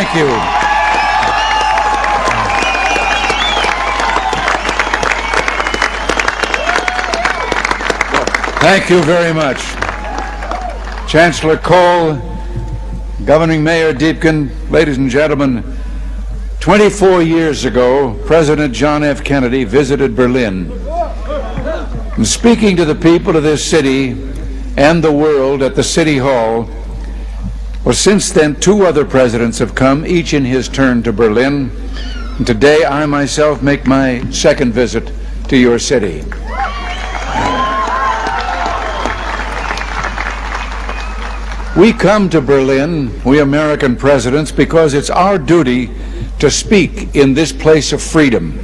Thank you. Thank you very much. Chancellor Kohl, Governing Mayor Diepken, ladies and gentlemen, 24 years ago, President John F. Kennedy visited Berlin. And speaking to the people of this city and the world at the City Hall, well, since then, 2 other presidents have come, each in his turn, to Berlin. And today, I myself make my 2nd visit to your city. We come to Berlin, we American presidents, because it's our duty to speak in this place of freedom.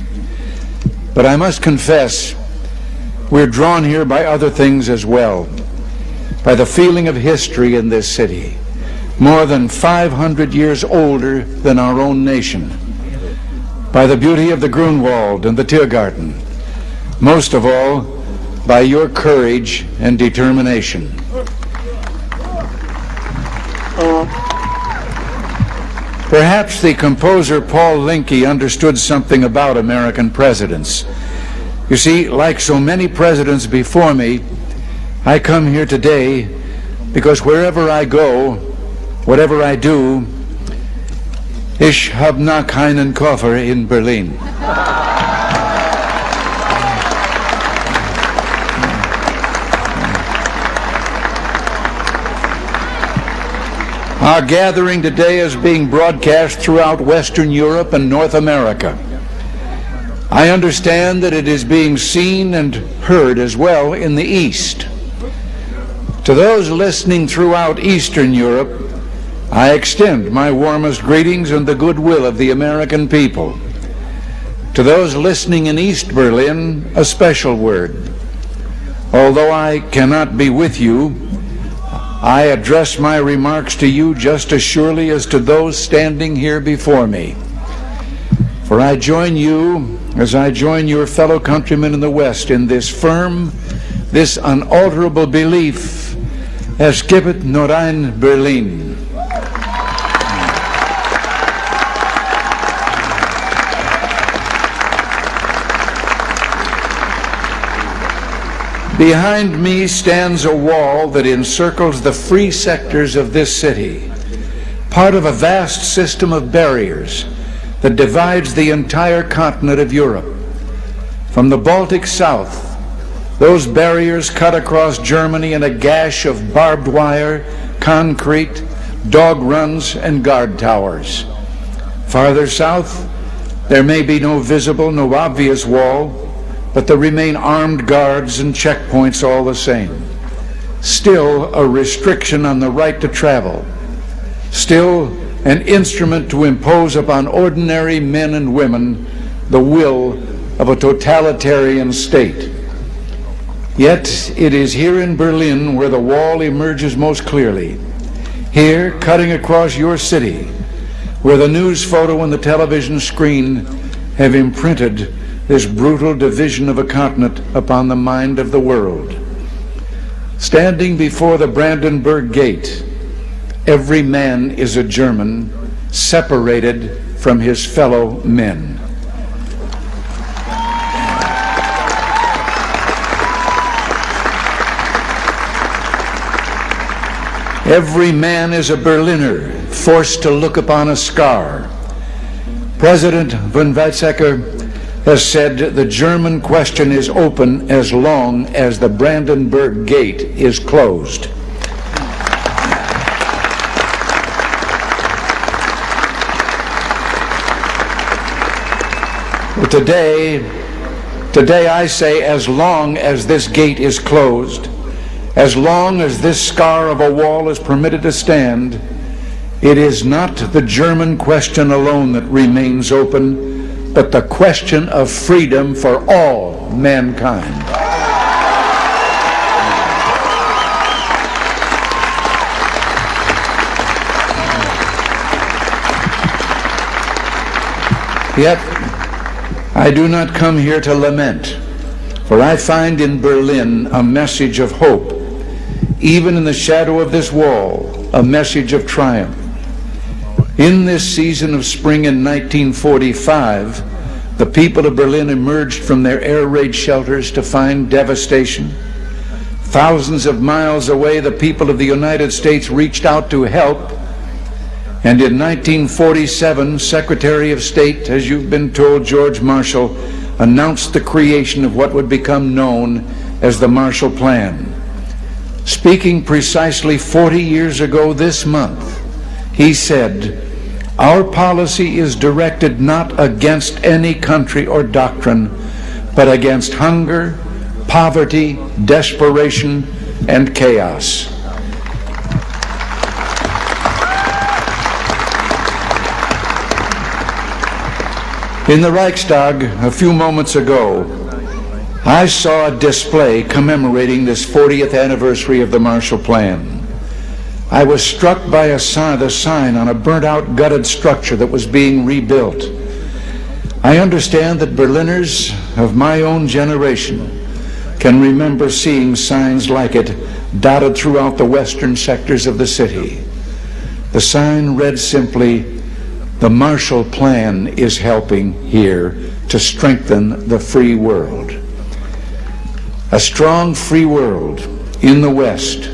But I must confess, we're drawn here by other things as well, by the feeling of history in this city, more than 500 years older than our own nation, by the beauty of the Grunwald and the Tiergarten, most of all, by your courage and determination. Perhaps the composer Paul Linke understood something about American presidents. You see, like so many presidents before me, I come here today because wherever I go, whatever I do, ich hab noch keinen Koffer in Berlin. Our gathering today is being broadcast throughout Western Europe and North America. I understand that it is being seen and heard as well in the East. To those listening throughout Eastern Europe, I extend my warmest greetings and the goodwill of the American people. To those listening in East Berlin, a special word. Although I cannot be with you, I address my remarks to you just as surely as to those standing here before me. For I join you, as I join your fellow countrymen in the West, in this firm, this unalterable belief, es gibt nur ein Berlin. Behind me stands a wall that encircles the free sectors of this city, part of a vast system of barriers that divides the entire continent of Europe. From the Baltic south, those barriers cut across Germany in a gash of barbed wire, concrete, dog runs, and guard towers. Farther south, there may be no visible, no obvious wall, but there remain armed guards and checkpoints all the same. Still a restriction on the right to travel. Still an instrument to impose upon ordinary men and women the will of a totalitarian state. Yet it is here in Berlin where the wall emerges most clearly. Here, cutting across your city, where the news photo and the television screen have imprinted this brutal division of a continent upon the mind of the world. Standing before the Brandenburg Gate, every man is a German, separated from his fellow men. Every man is a Berliner, forced to look upon a scar. President von Weizsäcker has said the German question is open as long as the Brandenburg Gate is closed. But today I say, as long as this gate is closed, as long as this scar of a wall is permitted to stand, it is not the German question alone that remains open, but the question of freedom for all mankind. Yet, I do not come here to lament, for I find in Berlin a message of hope, even in the shadow of this wall, a message of triumph. In this season of spring in 1945, the people of Berlin emerged from their air raid shelters to find devastation. Thousands of miles away, the people of the United States reached out to help. And in 1947, Secretary of State, as you've been told, George Marshall, announced the creation of what would become known as the Marshall Plan. Speaking precisely 40 years ago this month, he said, "Our policy is directed not against any country or doctrine, but against hunger, poverty, desperation, and chaos." In the Reichstag a few moments ago, I saw a display commemorating this 40th anniversary of the Marshall Plan. I was struck by the sign on a burnt-out, gutted structure that was being rebuilt. I understand that Berliners of my own generation can remember seeing signs like it dotted throughout the western sectors of the city. The sign read simply, "The Marshall Plan is helping here to strengthen the free world." A strong free world in the West.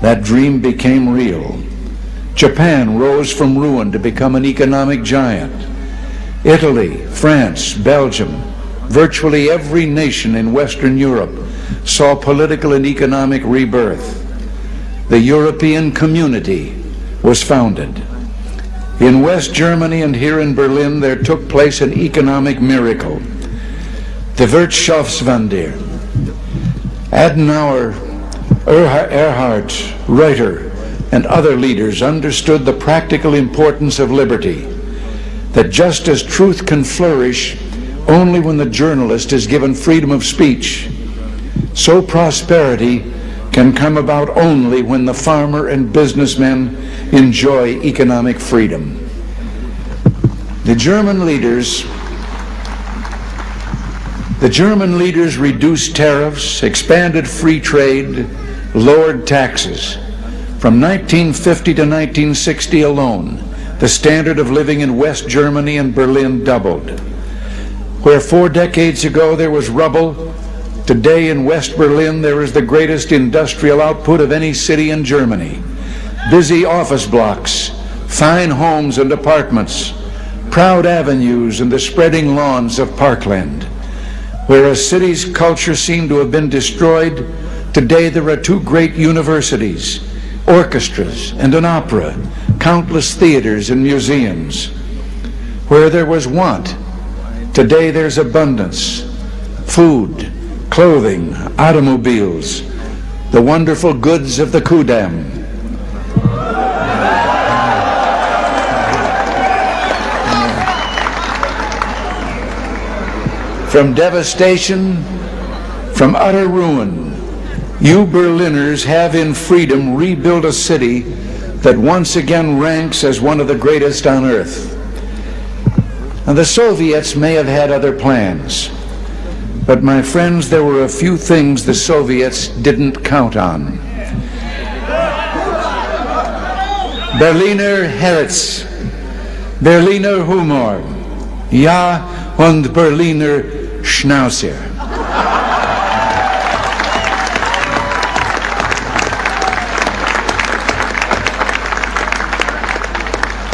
That dream became real. Japan rose from ruin to become an economic giant. Italy, France, Belgium, virtually every nation in Western Europe saw political and economic rebirth. The European Community was founded. In West Germany and here in Berlin, there took place an economic miracle. The Wirtschaftswunder. Adenauer, Erhard, Reuter, and other leaders understood the practical importance of liberty, that just as truth can flourish only when the journalist is given freedom of speech, so prosperity can come about only when the farmer and businessman enjoy economic freedom. The German leaders reduced tariffs, expanded free trade, lowered taxes. From 1950 to 1960 alone, the standard of living in West Germany and Berlin doubled. Where 4 decades ago there was rubble, today in West Berlin there is the greatest industrial output of any city in Germany. Busy office blocks, fine homes and apartments, proud avenues and the spreading lawns of parkland. Where a city's culture seemed to have been destroyed, today there are 2 great universities, orchestras and an opera, countless theaters and museums. Where there was want, today there's abundance. Food, clothing, automobiles, the wonderful goods of the Kudamm. From devastation, from utter ruin, you Berliners have in freedom rebuilt a city that once again ranks as one of the greatest on earth. And the Soviets may have had other plans, but my friends, there were a few things the Soviets didn't count on. Berliner Herz, Berliner Humor, ja und Berliner Schnauzer.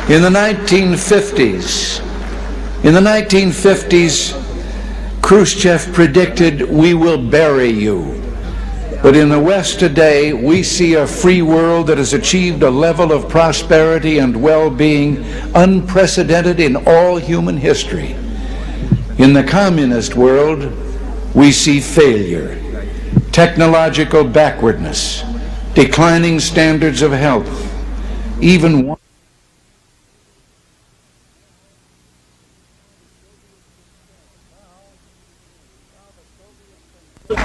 In the 1950s, Khrushchev predicted, "We will bury you." But in the West today, we see a free world that has achieved a level of prosperity and well-being unprecedented in all human history. In the communist world, we see failure, technological backwardness, declining standards of health, even one.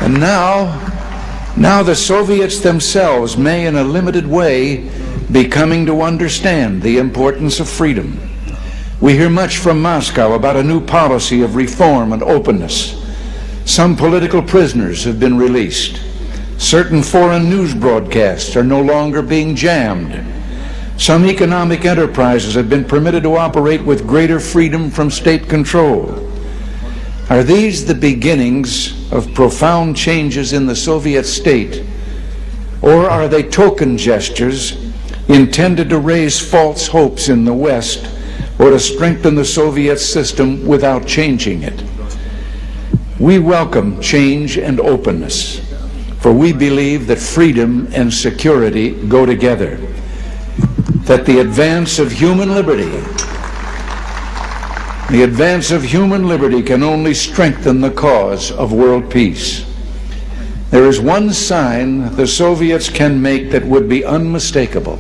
And now the Soviets themselves may in a limited way be coming to understand the importance of freedom. We hear much from Moscow about a new policy of reform and openness. Some political prisoners have been released. Certain foreign news broadcasts are no longer being jammed. Some economic enterprises have been permitted to operate with greater freedom from state control. Are these the beginnings of profound changes in the Soviet state, or are they token gestures intended to raise false hopes in the West or to strengthen the Soviet system without changing it? We welcome change and openness, for we believe that freedom and security go together, that the advance of human liberty can only strengthen the cause of world peace. There is one sign the Soviets can make that would be unmistakable,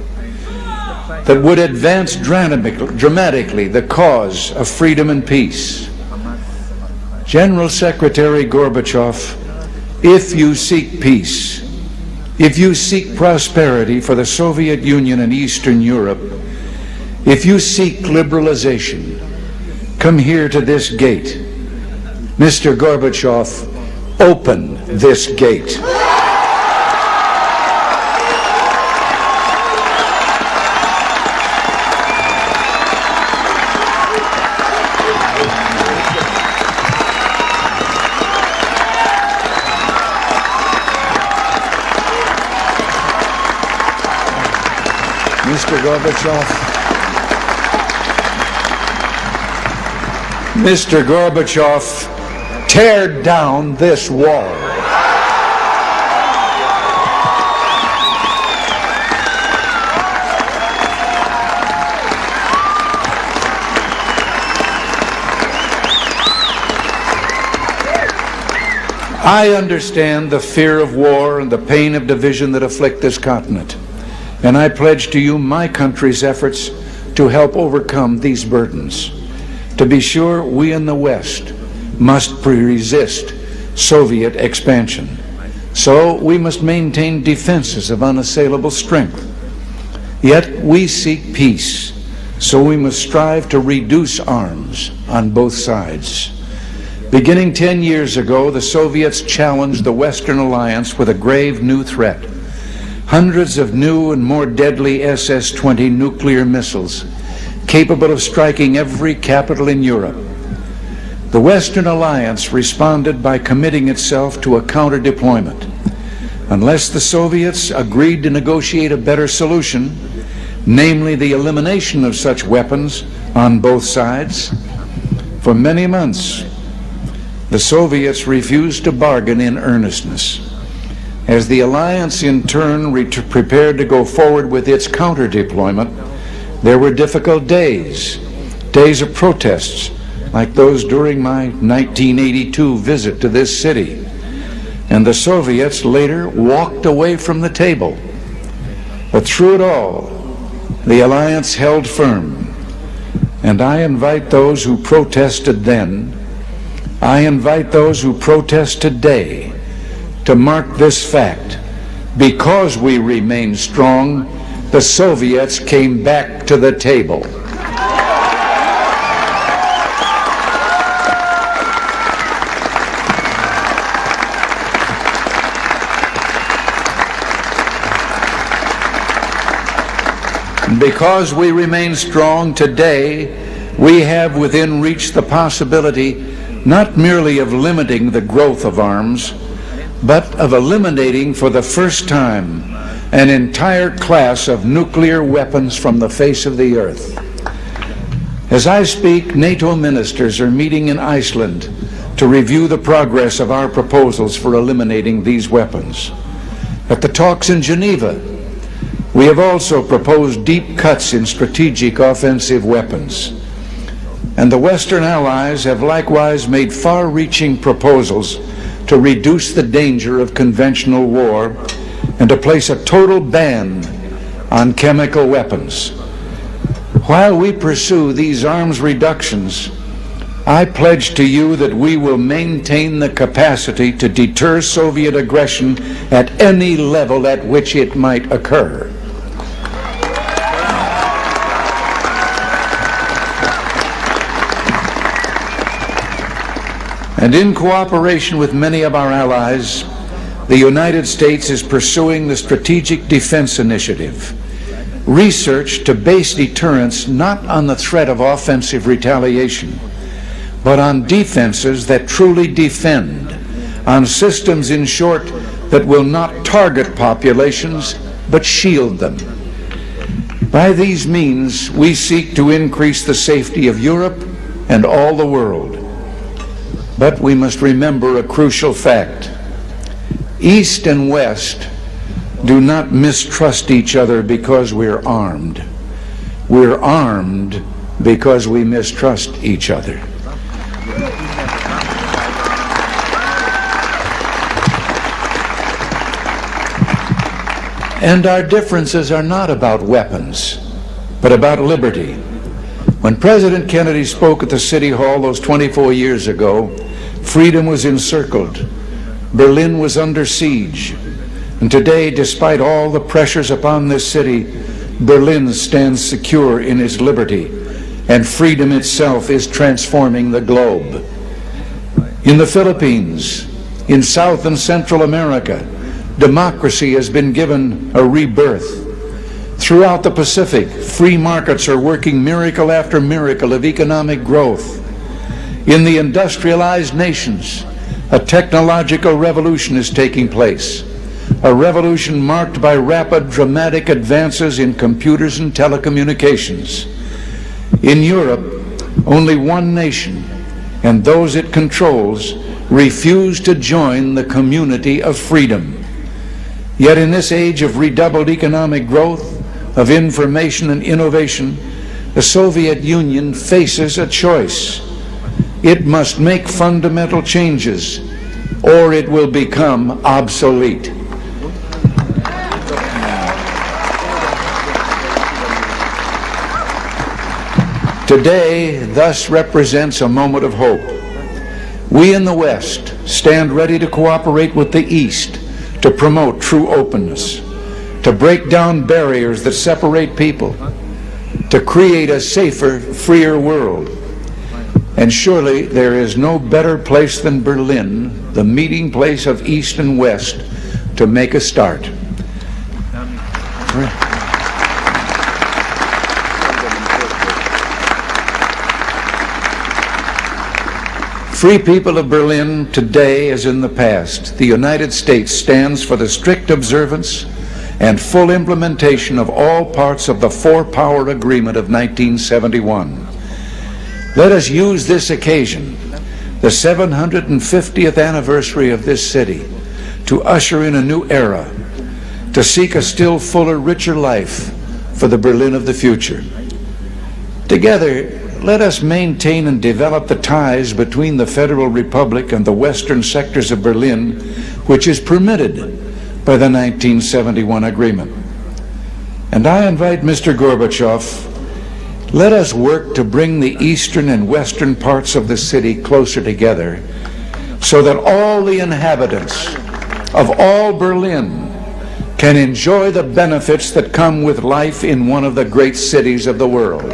that would advance dramatically the cause of freedom and peace. General Secretary Gorbachev, if you seek peace, if you seek prosperity for the Soviet Union and Eastern Europe, if you seek liberalization, come here to this gate. Mr. Gorbachev, open this gate. Mr. Gorbachev, tear down this wall. I understand the fear of war and the pain of division that afflict this continent, and I pledge to you my country's efforts to help overcome these burdens. To be sure, we in the West must resist Soviet expansion. So we must maintain defenses of unassailable strength. Yet we seek peace, so we must strive to reduce arms on both sides. Beginning 10 years ago, the Soviets challenged the Western alliance with a grave new threat. Hundreds of new and more deadly SS-20 nuclear missiles, capable of striking every capital in Europe. The Western alliance responded by committing itself to a counter-deployment. Unless the Soviets agreed to negotiate a better solution, namely the elimination of such weapons on both sides, for many months, the Soviets refused to bargain in earnestness. As the alliance in turn prepared to go forward with its counter-deployment, there were difficult days of protests, like those during my 1982 visit to this city. And the Soviets later walked away from the table. But through it all, the alliance held firm. And I invite those who protested then, I invite those who protest today to mark this fact. Because we remain strong, the Soviets came back to the table. Because we remain strong today, we have within reach the possibility not merely of limiting the growth of arms, but of eliminating for the first time an entire class of nuclear weapons from the face of the earth. As I speak, NATO ministers are meeting in Iceland to review the progress of our proposals for eliminating these weapons. At the talks in Geneva, we have also proposed deep cuts in strategic offensive weapons. And the Western allies have likewise made far-reaching proposals to reduce the danger of conventional war and to place a total ban on chemical weapons. While we pursue these arms reductions, I pledge to you that we will maintain the capacity to deter Soviet aggression at any level at which it might occur. And in cooperation with many of our allies, the United States is pursuing the Strategic Defense Initiative. research to base deterrence not on the threat of offensive retaliation, but on defenses that truly defend, on systems, in short, that will not target populations, but shield them. By these means, we seek to increase the safety of Europe and all the world. But we must remember a crucial fact. East and West do not mistrust each other because we're armed. We're armed because we mistrust each other. And our differences are not about weapons, but about liberty. When President Kennedy spoke at the City Hall those 24 years ago, freedom was encircled. Berlin was under siege. And today, despite all the pressures upon this city, Berlin stands secure in its liberty, and freedom itself is transforming the globe. In the Philippines, in South and Central America, democracy has been given a rebirth. Throughout the Pacific, free markets are working miracle after miracle of economic growth. In the industrialized nations, a technological revolution is taking place, a revolution marked by rapid, dramatic advances in computers and telecommunications. In Europe, only one nation, and those it controls, refuse to join the community of freedom. Yet in this age of redoubled economic growth, of information and innovation, the Soviet Union faces a choice. It must make fundamental changes, or it will become obsolete. Today, thus, represents a moment of hope. We in the West stand ready to cooperate with the East to promote true openness, to break down barriers that separate people, to create a safer, freer world. And surely there is no better place than Berlin, the meeting place of East and West, to make a start. Free people of Berlin, today as in the past, the United States stands for the strict observance and full implementation of all parts of the Four-Power Agreement of 1971. Let us use this occasion, the 750th anniversary of this city, to usher in a new era, to seek a still fuller, richer life for the Berlin of the future. Together, let us maintain and develop the ties between the Federal Republic and the western sectors of Berlin, which is permitted by the 1971 agreement. And I invite Mr. Gorbachev, let us work to bring the eastern and western parts of the city closer together so that all the inhabitants of all Berlin can enjoy the benefits that come with life in one of the great cities of the world.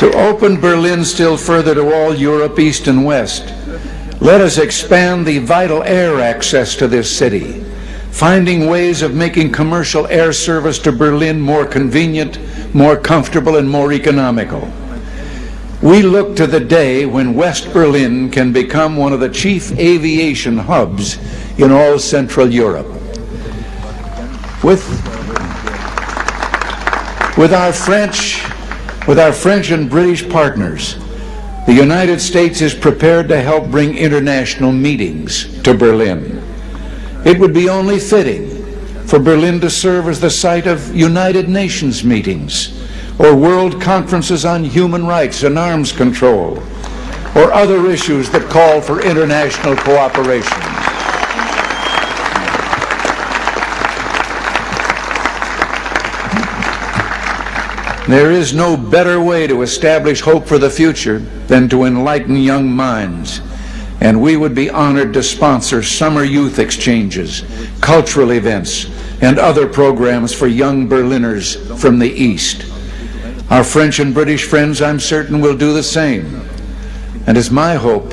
To open Berlin still further to all Europe, East and West, let us expand the vital air access to this city, finding ways of making commercial air service to Berlin more convenient, more comfortable, and more economical. We look to the day when West Berlin can become one of the chief aviation hubs in all Central Europe. With our French and British partners, the United States is prepared to help bring international meetings to Berlin. It would be only fitting for Berlin to serve as the site of United Nations meetings, or world conferences on human rights and arms control, or other issues that call for international cooperation. There is no better way to establish hope for the future than to enlighten young minds, and we would be honored to sponsor summer youth exchanges, cultural events, and other programs for young Berliners from the East. Our French and British friends, I'm certain, will do the same. And it's my hope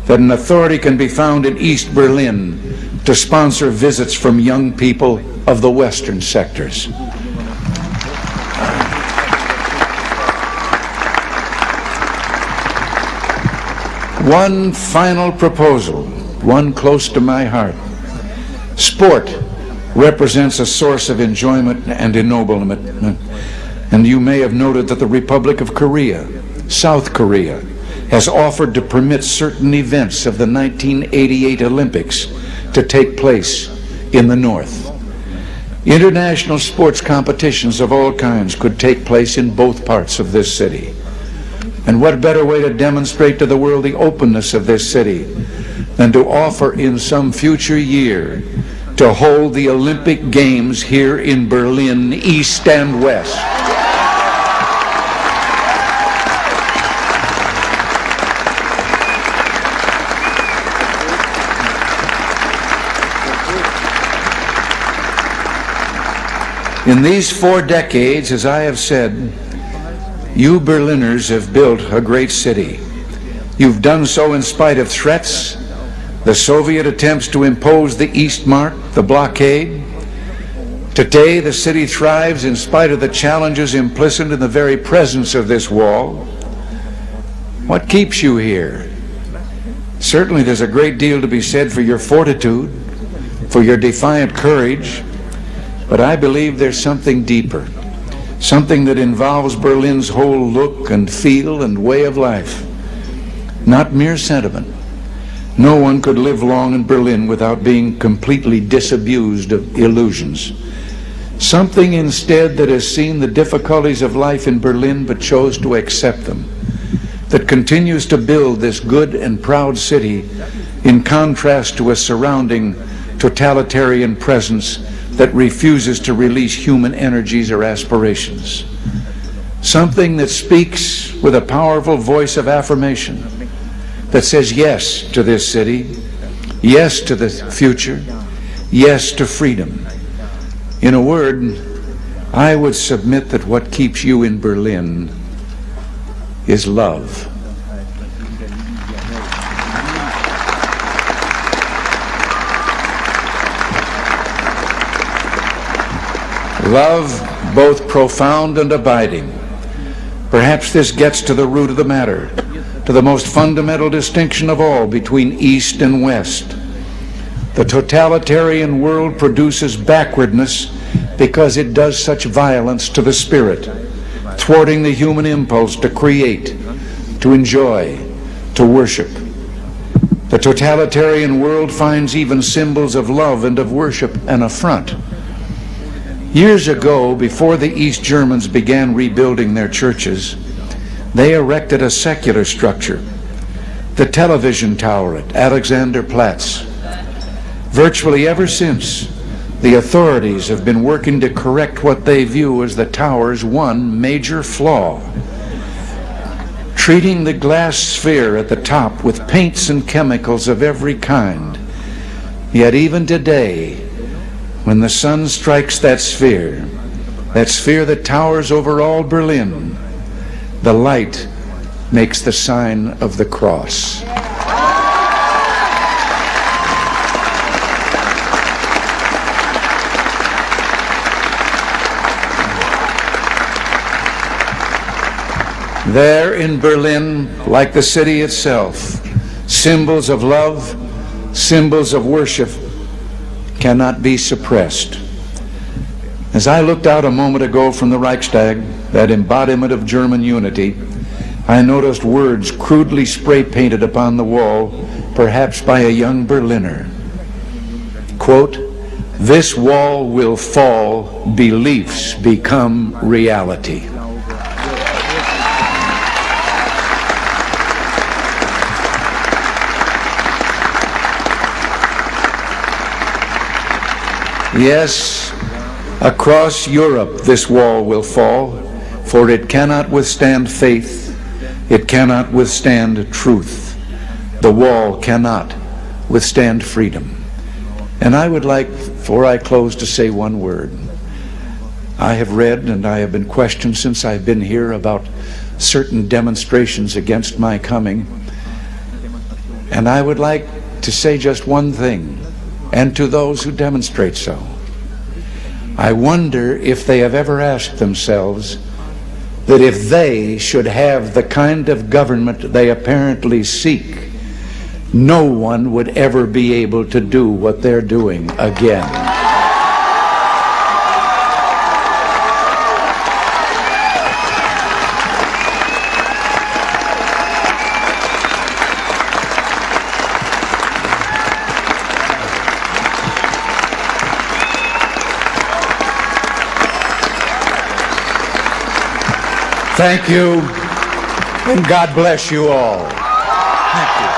that an authority can be found in East Berlin to sponsor visits from young people of the western sectors. One final proposal, one close to my heart. Sport represents a source of enjoyment and ennoblement. And you may have noted that the Republic of Korea, South Korea, has offered to permit certain events of the 1988 Olympics to take place in the North. International sports competitions of all kinds could take place in both parts of this city. And what better way to demonstrate to the world the openness of this city than to offer in some future year to hold the Olympic Games here in Berlin, East and West. In these 4 decades, as I have said, you Berliners have built a great city. You've done so in spite of threats, the Soviet attempts to impose the Eastmark, the blockade. Today, the city thrives in spite of the challenges implicit in the very presence of this wall. What keeps you here? Certainly, there's a great deal to be said for your fortitude, for your defiant courage, but I believe there's something deeper, something that involves Berlin's whole look and feel and way of life, not mere sentiment. No one could live long in Berlin without being completely disabused of illusions. Something instead that has seen the difficulties of life in Berlin but chose to accept them, that continues to build this good and proud city in contrast to a surrounding totalitarian presence that refuses to release human energies or aspirations. Something that speaks with a powerful voice of affirmation, that says yes to this city, yes to the future, yes to freedom. In a word, I would submit that what keeps you in Berlin is love. Love, both profound and abiding. Perhaps this gets to the root of the matter, to the most fundamental distinction of all between East and West. The totalitarian world produces backwardness because it does such violence to the spirit, thwarting the human impulse to create, to enjoy, to worship. The totalitarian world finds even symbols of love and of worship an affront. Years ago, before the East Germans began rebuilding their churches, they erected a secular structure, the television tower at Alexanderplatz. Virtually ever since, the authorities have been working to correct what they view as the tower's one major flaw, treating the glass sphere at the top with paints and chemicals of every kind. Yet even today, when the sun strikes that sphere that towers over all Berlin, the light makes the sign of the cross. There in Berlin, like the city itself, symbols of love, symbols of worship cannot be suppressed. As I looked out a moment ago from the Reichstag, that embodiment of German unity, I noticed words crudely spray-painted upon the wall, perhaps by a young Berliner. Quote, "This wall will fall, beliefs become reality." Yes, across Europe this wall will fall, for it cannot withstand faith, it cannot withstand truth. The wall cannot withstand freedom. And I would like, before I close, to say one word. I have read and I have been questioned since I've been here about certain demonstrations against my coming. And I would like to say just one thing, and to those who demonstrate so. I wonder if they have ever asked themselves that if they should have the kind of government they apparently seek, no one would ever be able to do what they're doing again. Thank you, and God bless you all. Thank you.